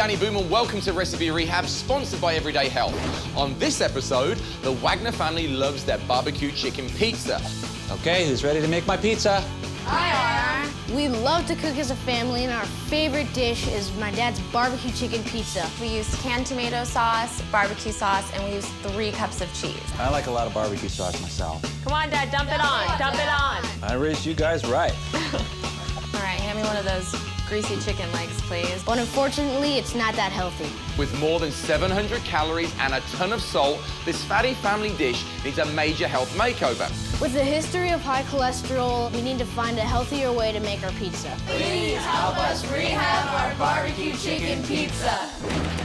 Danny Boom and welcome to Recipe Rehab, sponsored by Everyday Health. On this episode, the Wagner family loves their barbecue chicken pizza. Okay, who's ready to make my pizza? I are. We love to cook as a family, and our favorite dish is my dad's barbecue chicken pizza. We use canned tomato sauce, barbecue sauce, and we use 3 cups of cheese. I like a lot of barbecue sauce myself. Come on, Dad, dump it on, dump it on. I raised you guys right. All right, hand me one of those greasy chicken legs, please. But unfortunately, it's not that healthy. With more than 700 calories and a ton of salt, this fatty family dish needs a major health makeover. With a history of high cholesterol, we need to find a healthier way to make our pizza. Please help us rehab our barbecue chicken pizza.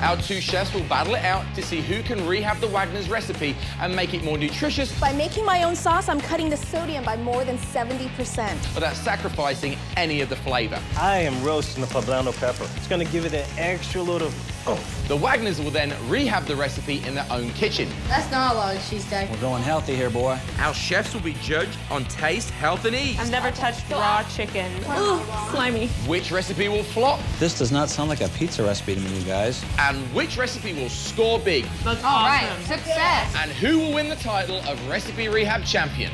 Our 2 chefs will battle it out to see who can rehab the Wagner's recipe and make it more nutritious. By making my own sauce, I'm cutting the sodium by more than 70%. Without sacrificing any of the flavor. I am roasting the poblano pepper. It's gonna give it an extra load of oomph. The Wagners will then rehab the recipe in their own kitchen. That's not a lot of cheese, Dad. We're going healthy here, boy. Our chefs will be judged on taste, health, and ease. I've never touched raw chicken. Ooh, slimy. Which recipe will flop, This does not sound like a pizza recipe to me, you guys. and which recipe will score big. That's All right, success. And who will win the title of Recipe Rehab Champion?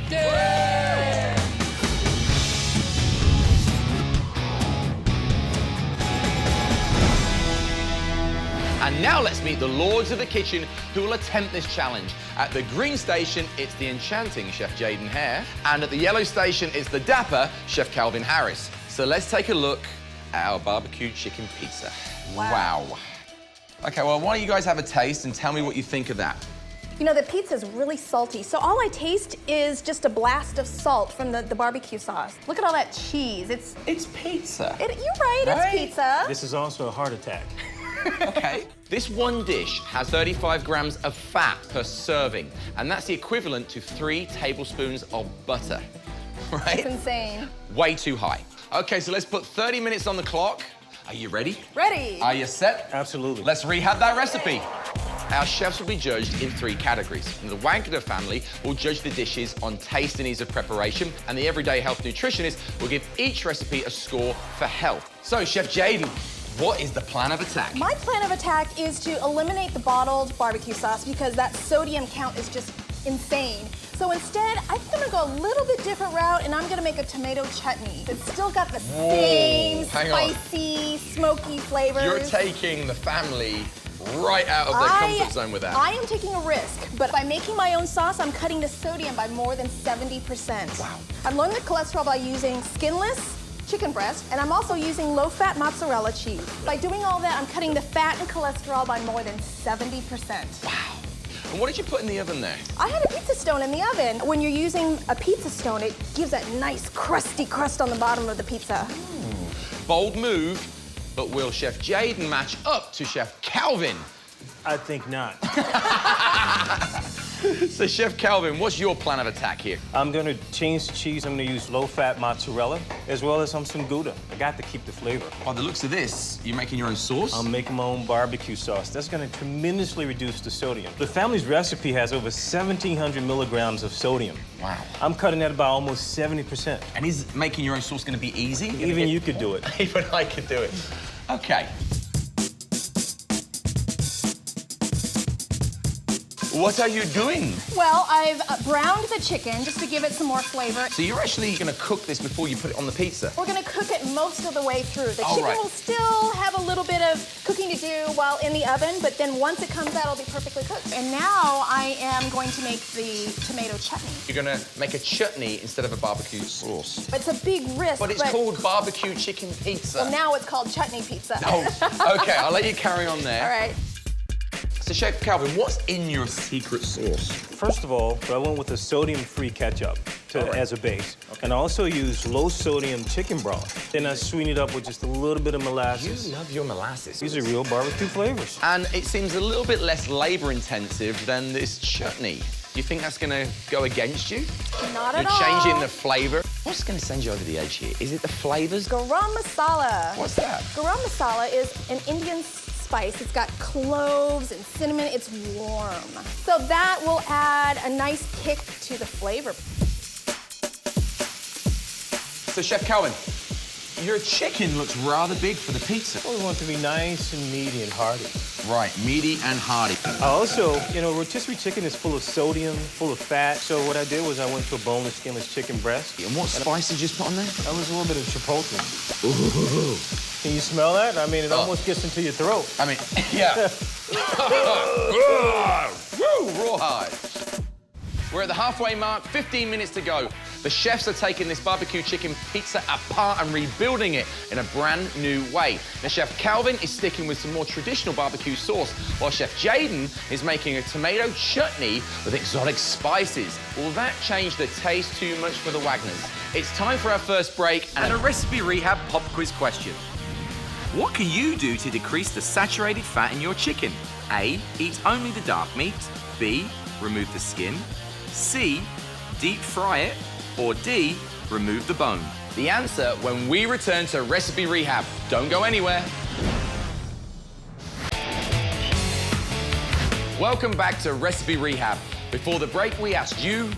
And now let's meet the lords of the kitchen who will attempt this challenge. At the green station, it's the enchanting Chef Jaden Hare. And at the yellow station, it's the dapper Chef Calvin Harris. So let's take a look at our barbecue chicken pizza. Wow. Okay, well, why don't you guys have a taste and tell me what you think of that? You know, the pizza's really salty, so all I taste is just a blast of salt from the barbecue sauce. Look at all that cheese. It's pizza. you're right, Right? it's pizza. This is also a heart attack. Okay. This one dish has 35 grams of fat per serving, and that's the equivalent to 3 tablespoons of butter, right? It's insane. Way too high. Okay, so let's put 30 minutes on the clock. Are you ready? Ready. Are you set? Absolutely. Let's rehab that recipe. Our chefs will be judged in 3 categories. And the Wagner family will judge the dishes on taste and ease of preparation, and the Everyday Health nutritionist will give each recipe a score for health. So, Chef Jaden, what is the plan of attack? My plan of attack is to eliminate the bottled barbecue sauce because that sodium count is just insane. So instead, I think I'm gonna go a little bit different route, and I'm gonna make a tomato chutney. It's still got the same hang on. spicy, smoky flavors. You're taking the family right out of their comfort zone with that. I am taking a risk, but by making my own sauce, I'm cutting the sodium by more than 70%. Wow. I'm lowering the cholesterol by using skinless chicken breast, and I'm also using low-fat mozzarella cheese. By doing all that, I'm cutting the fat and cholesterol by more than 70%. Wow. And what did you put in the oven there? I had a pizza stone in the oven. When you're using a pizza stone, it gives that nice crusty crust on the bottom of the pizza. Bold move, but will Chef Jaden match up to Chef Calvin? I think not. So, Chef Calvin, what's your plan of attack here? I'm gonna change the cheese. I'm gonna use low-fat mozzarella, as well as some Gouda. I got to keep the flavor. By the looks of this, you're making your own sauce? I'm making my own barbecue sauce. That's gonna tremendously reduce the sodium. The family's recipe has over 1,700 milligrams of sodium. Wow. I'm cutting that by almost 70%. And is making your own sauce going to be easy? Even you could do it. Even I could do it. Okay. What are you doing? Well, I've browned the chicken just to give it some more flavor. So you're actually going to cook this before you put it on the pizza? We're gonna cook it most of the way through. The All chicken right. will still have a little bit of cooking to do while in the oven, but then once it comes out, it'll be perfectly cooked. And now I am going to make the tomato chutney. You're going to make a chutney instead of a barbecue sauce. It's a big risk, But it's called barbecue chicken pizza. Well, now it's called chutney pizza. Oh, okay, I'll let you carry on there. All right. So, Chef Calvin, what's in your secret sauce? First of all, I went with a sodium-free ketchup as a base. Okay. And I also used low-sodium chicken broth. Then I sweeten it up with just a little bit of molasses. You love your molasses. These are real barbecue flavors. And it seems a little bit less labor-intensive than this chutney. Do you think that's going to go against you? Not at You're all. changing the flavor. What's going to send you over the edge here? Is it the flavors? Garam masala. What's that? Garam masala is an Indian spice. It's got cloves and cinnamon. It's warm. So that will add a nice kick to the flavor. So, Chef Calvin, your chicken looks rather big for the pizza. Well, we want it to be nice and meaty and hearty. Right, meaty and hearty. Also, you know, rotisserie chicken is full of sodium, full of fat. So what I did was I went to a boneless, skinless chicken breast. And what spice did you just put on there? That was a little bit of chipotle. Ooh. Can you smell that? I mean, it almost gets into your throat. I mean, yeah. Woo, rawhide. We're at the halfway mark, 15 minutes to go. The chefs are taking this barbecue chicken pizza apart and rebuilding it in a brand new way. Now, Chef Calvin is sticking with some more traditional barbecue sauce, while Chef Jaden is making a tomato chutney with exotic spices. Will that change the taste too much for the Wagners? It's time for our first break and a recipe rehab pop quiz question. What can you do to decrease the saturated fat in your chicken? A, eat only the dark meat. B, remove the skin. C, deep fry it. Or D, remove the bone. The answer when we return to Recipe Rehab. Don't go anywhere. Welcome back to Recipe Rehab. Before the break, we asked you,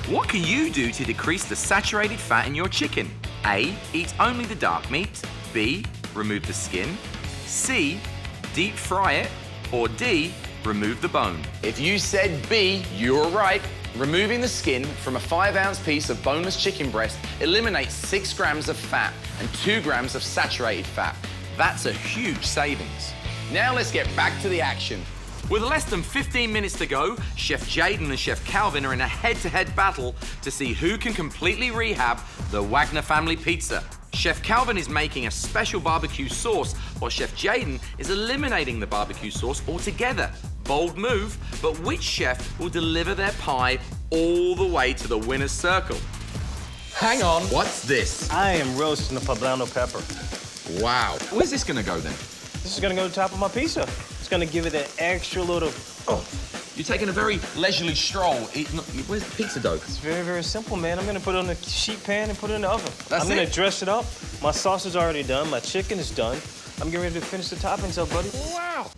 what can you do to decrease the saturated fat in your chicken? A, eat only the dark meat. B, remove the skin. C, deep fry it. Or D, remove the bone. If you said B, you're right. Removing the skin from a 5-ounce piece of boneless chicken breast eliminates 6 grams of fat and 2 grams of saturated fat. That's a huge savings. Now let's get back to the action. With less than 15 minutes to go, Chef Jaden and Chef Calvin are in a head-to-head battle to see who can completely rehab the Wagner family pizza. Chef Calvin is making a special barbecue sauce, while Chef Jaden is eliminating the barbecue sauce altogether. Bold move, but which chef will deliver their pie all the way to the winner's circle? Hang on, what's this? I am roasting the poblano pepper. Wow. Where's this gonna go then? This is gonna go to the top of my pizza. It's gonna give it that extra little, You're taking a very leisurely stroll. Where's the pizza dough? It's very, very simple, man. I'm gonna put it on a sheet pan and put it in the oven. That's I'm gonna it? dress it up. My sauce is already done. My chicken is done. I'm getting ready to finish the toppings up, buddy. Wow.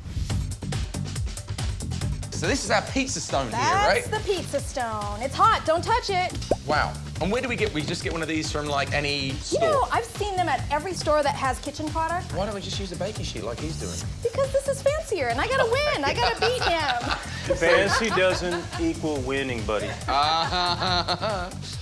So this is our pizza stone here, right? That's the pizza stone. It's hot, don't touch it. Wow. And where do we just get one of these from like any store? You know, I've seen them at every store that has kitchen product. Why don't we just use a baking sheet like he's doing? Because this is fancier and I gotta win. I gotta beat him. Fancy doesn't equal winning, buddy.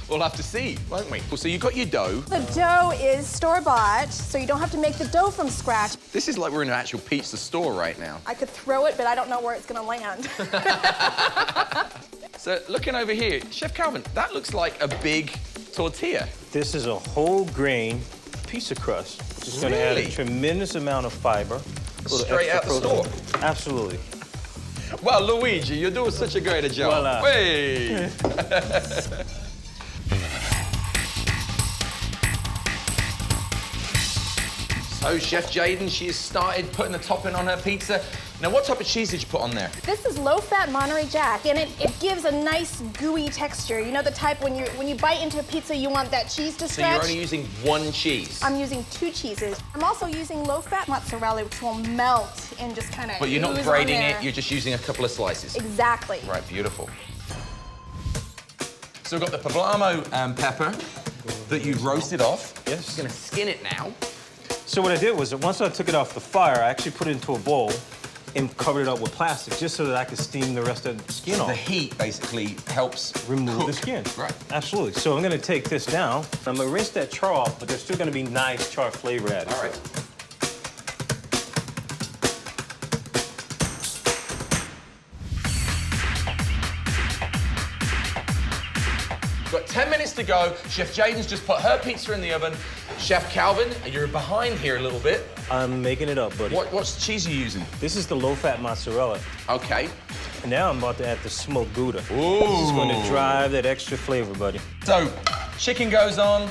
We'll have to see, won't we? So you got your dough. The dough is store-bought, so you don't have to make the dough from scratch. This is like we're in an actual pizza store right now. I could throw it, but I don't know where it's gonna land. So looking over here, Chef Calvin, that looks like a big tortilla. This is a whole grain pizza crust, which is gonna add a tremendous amount of fiber. Straight out the store. Absolutely. Well, Luigi, you're doing such a great job. Voila. Hey! So, Chef Jaden, she has started putting the topping on her pizza. Now, what type of cheese did you put on there? This is low-fat Monterey Jack, and it gives a nice gooey texture. You know the type when you bite into a pizza, you want that cheese to So stretch? you're only using one cheese? I'm using 2 cheeses. I'm also using low-fat mozzarella, which will melt and just kind of But you're not ooze grating on there. it, you're just using a couple of slices. Exactly. Right, beautiful. So we've got the poblano pepper that you've roasted off. Yes. Just gonna skin it now. So what I did was, once I took it off the fire, I actually put it into a bowl and covered it up with plastic, just so that I could steam the rest of the skin off. The heat basically helps Remove cook. the skin. Right. Absolutely. So I'm gonna take this down. I'm gonna rinse that char off, but there's still gonna be nice char flavor added. All right. Got 10 minutes to go. Chef Jaden's just put her pizza in the oven. Chef Calvin, you're behind here a little bit. I'm making it up, buddy. What's the cheese are you using? This is the low-fat mozzarella. Okay. And now I'm about to add the smoked Gouda. Ooh. This is gonna drive that extra flavor, buddy. So, chicken goes on.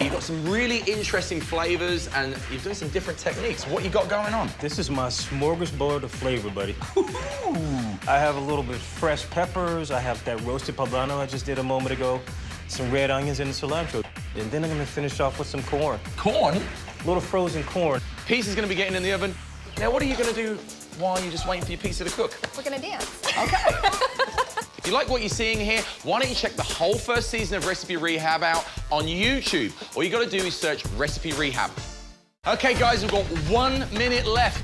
You've got some really interesting flavors and you've done some different techniques. What you got going on? This is my smorgasbord of flavor, buddy. I have a little bit of fresh peppers. I have that roasted poblano I just did a moment ago. Some red onions and cilantro. And then I'm gonna finish off with some corn. Corn? A little frozen corn. Pizza's gonna be getting in the oven. Now, what are you gonna do while you're just waiting for your pizza to cook? We're gonna dance. Okay. If you like what you're seeing here, why don't you check the whole first season of Recipe Rehab out on YouTube? All you gotta do is search Recipe Rehab. Okay, guys, we've got 1 minute left.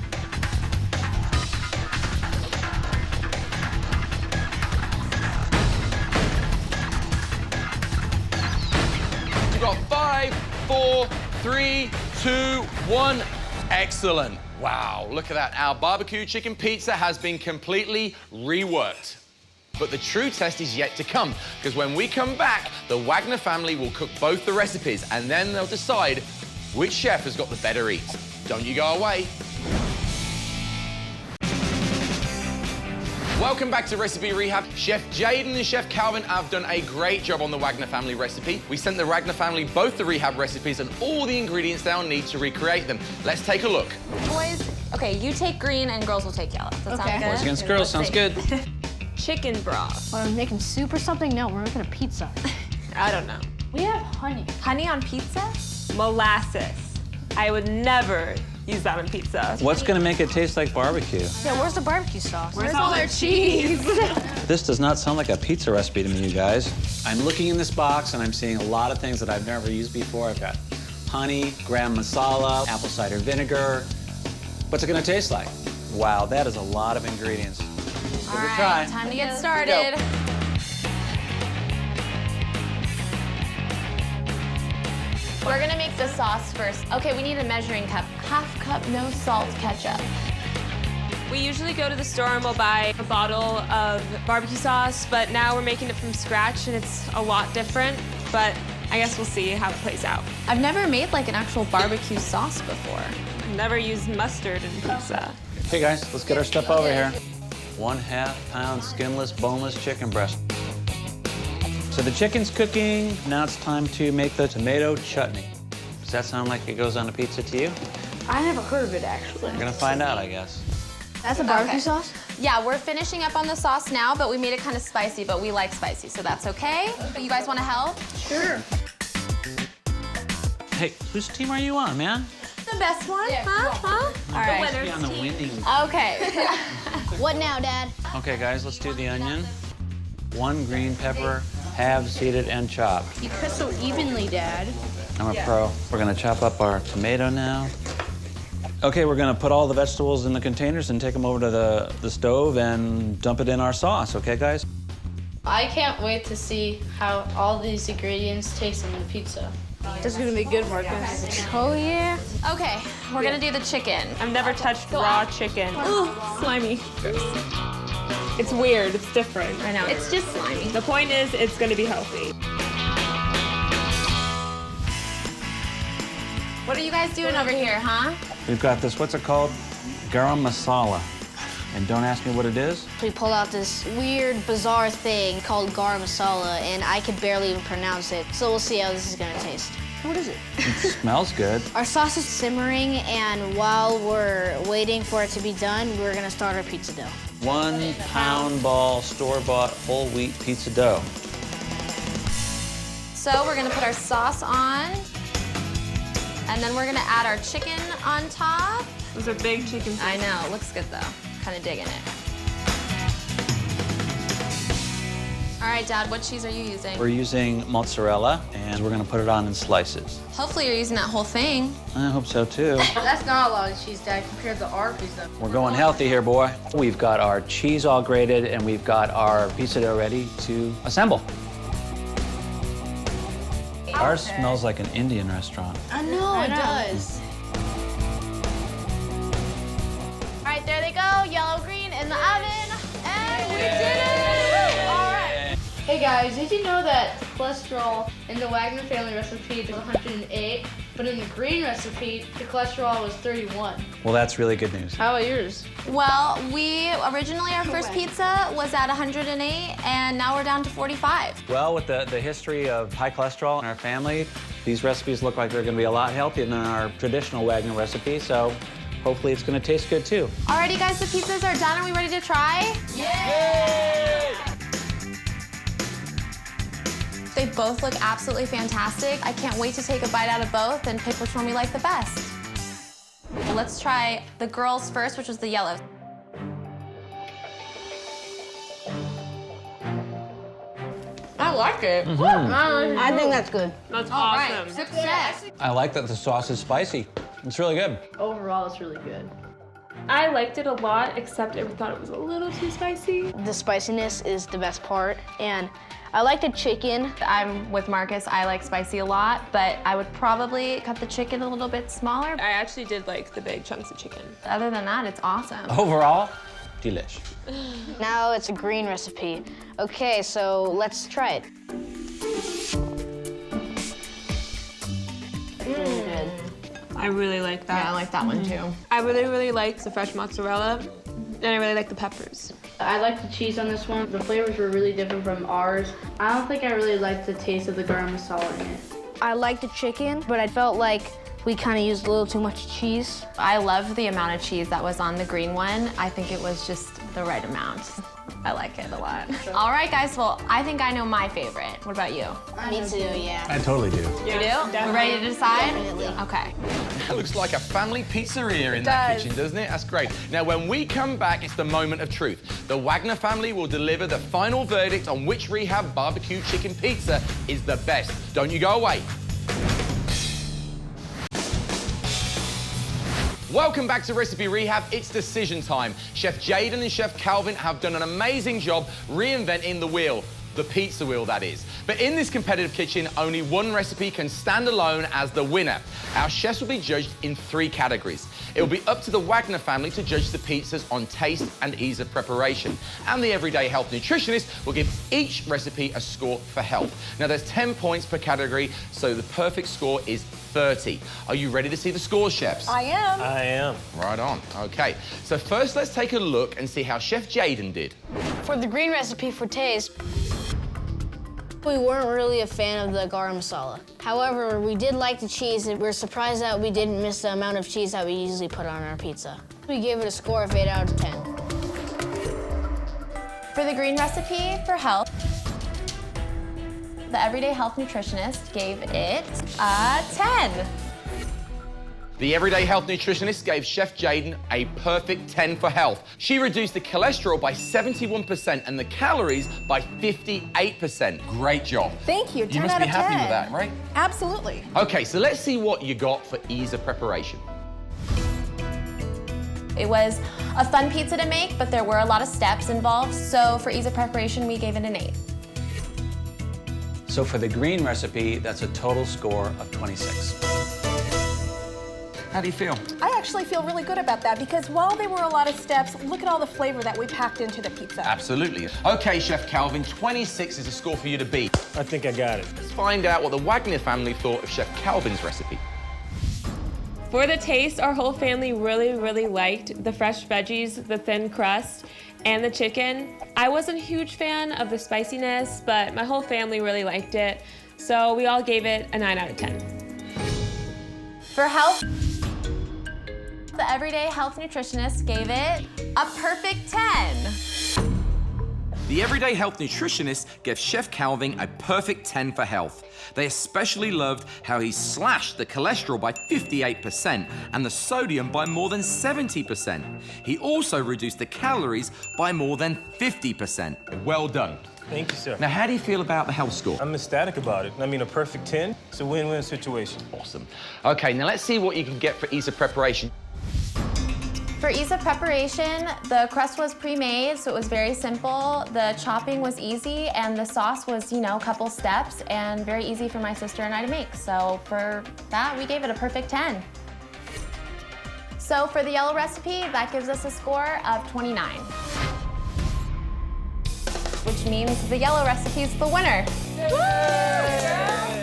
We've got 5, 4, 3, 2, 1. Excellent. Wow, look at that. Our barbecue chicken pizza has been completely reworked. But the true test is yet to come, because when we come back, the Wagner family will cook both the recipes, and then they'll decide which chef has got the better eats. Don't you go away. Welcome back to Recipe Rehab. Chef Jaden and Chef Calvin have done a great job on the Wagner family recipe. We sent the Wagner family both the Rehab recipes and all the ingredients they'll need to recreate them. Let's take a look. Boys, okay, you take green and girls will take yellow. Does that sound good? Boys against girls, sounds good. Chicken broth. What, are we making soup or something? No, we're making a pizza. I don't know. We have honey. Honey on pizza? Molasses. I would never use that on pizza. What's gonna make it taste like barbecue? Yeah, where's the barbecue sauce? Where's all our cheese? This does not sound like a pizza recipe to me, you guys. I'm looking in this box and I'm seeing a lot of things that I've never used before. I've got honey, gram masala, apple cider vinegar. What's it gonna taste like? Wow, that is a lot of ingredients. All Give it a right, try. time to get started. We're gonna make the sauce first. Okay, we need a measuring cup. 1/2 cup no salt ketchup. We usually go to the store and we'll buy a bottle of barbecue sauce, but now we're making it from scratch and it's a lot different, but I guess we'll see how it plays out. I've never made like an actual barbecue sauce before. I've never used mustard in pizza. Hey guys, let's get our stuff over here. 1/2 pound skinless, boneless chicken breast. So the chicken's cooking. Now it's time to make the tomato chutney. Does that sound like it goes on a pizza to you? I never heard of it, actually. We're gonna find out, I guess. That's a barbecue Okay. sauce? Yeah, we're finishing up on the sauce now, but we made it kind of spicy, but we like spicy, so that's okay. You guys wanna help? Sure. Hey, whose team are you on, man? The best one, huh? All right. Be on the winning. Okay. What now, Dad? Okay, guys, let's do the onion. 1 green pepper, halved, seeded, and chopped. You cut so evenly, Dad. I'm a pro. We're gonna chop up our tomato now. Okay, we're gonna put all the vegetables in the containers and take them over to the stove and dump it in our sauce, okay, guys? I can't wait to see how all these ingredients taste in the pizza. This is gonna be good, Marcus. Oh, yeah. Okay, we're gonna do the chicken. I've never touched raw chicken. Ooh, slimy. It's weird, it's different. I know. It's just slimy. The point is, it's gonna be healthy. What are you guys doing over here, huh? We've got this, what's it called? Garam masala. And don't ask me what it is. We pulled out this weird, bizarre thing called garam masala, and I could barely even pronounce it. So we'll see how this is gonna taste. What is it? It smells good. Our sauce is simmering, and while we're waiting for it to be done, we're gonna start our pizza dough. 1 pound ball store-bought whole wheat pizza dough. So we're gonna put our sauce on, and then we're gonna add our chicken on top. Those are big chicken. I know, it looks good though. Kind of digging it. All right, Dad, what cheese are you using? We're using mozzarella, and we're gonna put it on in slices. Hopefully you're using that whole thing. I hope so, too. That's not a lot of cheese, Dad, compared to our pizza. We're going healthy here, boy. We've got our cheese all grated, and we've got our pizza dough ready to assemble. Ours smells like an Indian restaurant. I know, it does. All right, there they go, yellow, green in the oven, and we did it! All right. Hey guys, did you know that the cholesterol in the Wagner family recipe is 108, but in the green recipe, the cholesterol was 31? Well, that's really good news. How about yours? Well, originally our first pizza was at 108, and now we're down to 45. Well, with the history of high cholesterol in our family, these recipes look like they're gonna be a lot healthier than our traditional Wagner recipe, so hopefully it's gonna taste good too. Alrighty guys, the pizzas are done. Are we ready to try? Yay! They both look absolutely fantastic. I can't wait to take a bite out of both and pick which one we like the best. Let's try the girls first, which was the yellow. like it. I think that's good. That's awesome. Success. I like that the sauce is spicy. It's really good. Overall, it's really good. I liked it a lot, except I thought it was a little too spicy. The spiciness is the best part, and I like the chicken. I'm with Marcus. I like spicy a lot, but I would probably cut the chicken a little bit smaller. I actually did like the big chunks of chicken. Other than that, it's awesome. Overall, delish. Now it's a green recipe. Okay, so let's try it. Really good. I really like that. Yeah, I like that one too. I really, really liked the fresh mozzarella, and I really like the peppers. I like the cheese on this one. The flavors were really different from ours. I don't think I really liked the taste of the garam masala in it. I like the chicken, but I felt like we kind of used a little too much cheese. I love the amount of cheese that was on the green one. I think it was just the right amount. I like it a lot. All right, guys, well, I think I know my favorite. What about you? Me too, yeah. I totally do. You do? We're ready to decide? Definitely. Okay. That looks like a family pizzeria in that kitchen, doesn't it? That's great. Now, when we come back, it's the moment of truth. The Wagner family will deliver the final verdict on which Rehab barbecue chicken pizza is the best. Don't you go away. Welcome back to Recipe Rehab. It's decision time. Chef Jaden and Chef Calvin have done an amazing job reinventing the wheel. The pizza wheel, that is. But in this competitive kitchen, only one recipe can stand alone as the winner. Our chefs will be judged in 3 categories. It will be up to the Wagner family to judge the pizzas on taste and ease of preparation. And the Everyday Health Nutritionist will give each recipe a score for health. Now, there's 10 points per category, so the perfect score is 30. Are you ready to see the scores, chefs? I am. I am. Right on. Okay. So first, let's take a look and see how Chef Jaden did. For the green recipe for taste, we weren't really a fan of the garam masala. However, we did like the cheese, and we're surprised that we didn't miss the amount of cheese that we usually put on our pizza. We gave it a score of 8 out of 10. For the green recipe for health, the Everyday Health Nutritionist gave it a 10. The Everyday Health Nutritionist gave Chef Jaden a perfect 10 for health. She reduced the cholesterol by 71% and the calories by 58%. Great job. Thank you. 10 You must out be of happy 10. with that, right? Absolutely. Okay, so let's see what you got for ease of preparation. It was a fun pizza to make, but there were a lot of steps involved, so for ease of preparation, we gave it an 8. So for the green recipe, that's a total score of 26. How do you feel? I actually feel really good about that because while there were a lot of steps, look at all the flavor that we packed into the pizza. Absolutely. Okay, Chef Calvin, 26 is a score for you to beat. I think I got it. Let's find out what the Wagner family thought of Chef Calvin's recipe. For the taste, our whole family really, really liked the fresh veggies, the thin crust, and the chicken. I wasn't a huge fan of the spiciness, but my whole family really liked it, so we all gave it a 9 out of 10. For health, the Everyday Health Nutritionist gave it a perfect 10. The Everyday Health Nutritionist gave Chef Calvin a perfect 10 for health. They especially loved how he slashed the cholesterol by 58% and the sodium by more than 70%. He also reduced the calories by more than 50%. Well done. Thank you, sir. Now, how do you feel about the health score? I'm ecstatic about it. I mean, a perfect 10. It's a win-win situation. Awesome. Okay, now let's see what you can get for ease of preparation. For ease of preparation, the crust was pre-made, so it was very simple. The chopping was easy, and the sauce was, you know, a couple steps, and very easy for my sister and I to make. So for that, we gave it a perfect 10. So for the yellow recipe, that gives us a score of 29. Which means the yellow recipe is the winner.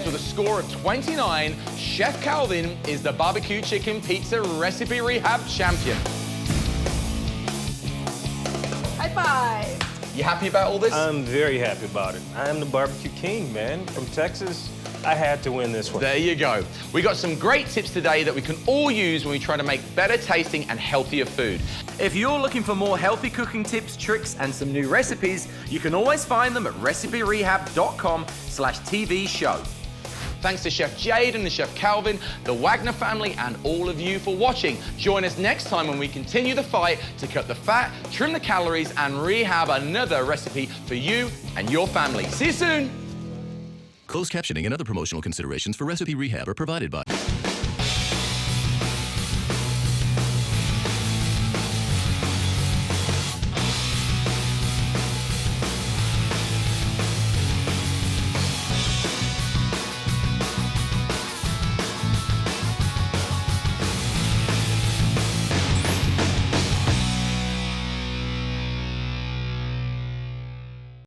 So the score of 29, Chef Calvin is the barbecue chicken pizza recipe rehab champion. High five. You happy about all this? I'm very happy about it. I'm the barbecue king, man. From Texas, I had to win this one. There you go. We got some great tips today that we can all use when we try to make better tasting and healthier food. If you're looking for more healthy cooking tips, tricks, and some new recipes, you can always find them at reciperehab.com/TV show. Thanks to Chef Jaden and Chef Calvin, the Wagner family, and all of you for watching. Join us next time when we continue the fight to cut the fat, trim the calories, and rehab another recipe for you and your family. See you soon. Closed captioning and other promotional considerations for Recipe Rehab are provided by